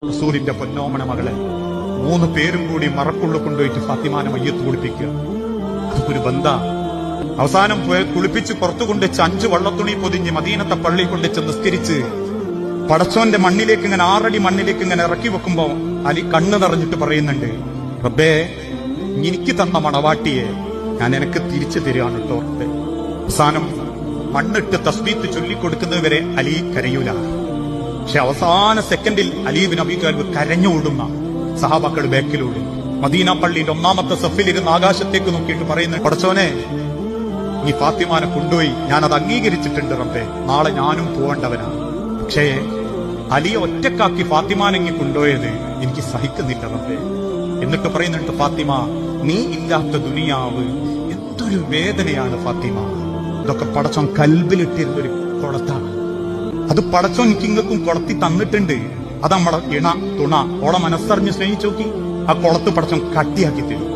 റസൂലിന്റെ പൊന്നോമന മകളെ 3 പേരും കൂടി മറക്കുള്ളിൽ കൊണ്ടുപോയിട്ട് ഫാത്തിമാനെ മയ്യത്ത് കുളിപ്പിക്കുക. അതൊരു ബന്ധ. അവസാനം കുളിപ്പിച്ച് പുറത്തു കൊണ്ടുവച്ച് 5 വള്ളത്തുണി പൊതിഞ്ഞ് മദീനത്തെ പള്ളി കൊണ്ടുവച്ച് നിസ്കരിച്ച് പടച്ചോന്റെ മണ്ണിലേക്ക് ഇങ്ങനെ 6 അടി മണ്ണിലേക്ക് ഇങ്ങനെ ഇറക്കി വെക്കുമ്പോ അലി കണ്ണ് നിറഞ്ഞിട്ട് പറയുന്നുണ്ട്, റബ്ബേ എനിക്ക് തന്ന മണവാട്ടിയെ ഞാൻ എനിക്ക് തിരിച്ചു തരികയാണ് കേട്ടോ. അവസാനം മണ്ണിട്ട് തസ്ബീത്ത് ചൊല്ലിക്കൊടുക്കുന്നതുവരെ അലി കരയൂല. പക്ഷെ അവസാന സെക്കൻഡിൽ അലി ബിൻ അബീ ത്വാലിബ് കരഞ്ഞോടുന്ന സഹാബാക്കൾ ബാക്കിലോടും. മദീന പള്ളിയിൽ 1-ാമത്തെ സഫിലിരുന്ന് ആകാശത്തേക്ക് നോക്കിയിട്ട് പറയുന്നത്, പടച്ചോനെ ഈ ഫാത്തിമാനെ കൊണ്ടുപോയി ഞാനത് അംഗീകരിച്ചിട്ടുണ്ട് റബ്ബേ, നാളെ ഞാനും പോവേണ്ടവനാണ്. പക്ഷേ അലി ഒറ്റക്കാക്കി ഫാത്തിമാനെങ്ങി കൊണ്ടുപോയത് എനിക്ക് സഹിക്കുന്നില്ല റബ്ബേ. എന്നിട്ട് പറയുന്നുണ്ട്, ഫാത്തിമ നീ ഇല്ലാത്ത ദുനിയാവ് എന്തൊരു വേദനയാണ് ഫാത്തിമ. ഇതൊക്കെ പടച്ചോൻ കൽബിലിട്ടിരുന്നൊരു കുളത്താണ്. അത് പടച്ചോൻ എനിക്കിങ്ങൾക്കും കുളത്തി തന്നിട്ടുണ്ട്. അത് നമ്മളെ ഇണ തുണ ഓളെ മനസ്സറിഞ്ഞ് സ്നേഹിച്ചു നോക്കി, ആ കുളത്ത് പടച്ചോൻ കട്ടിയാക്കി തരും.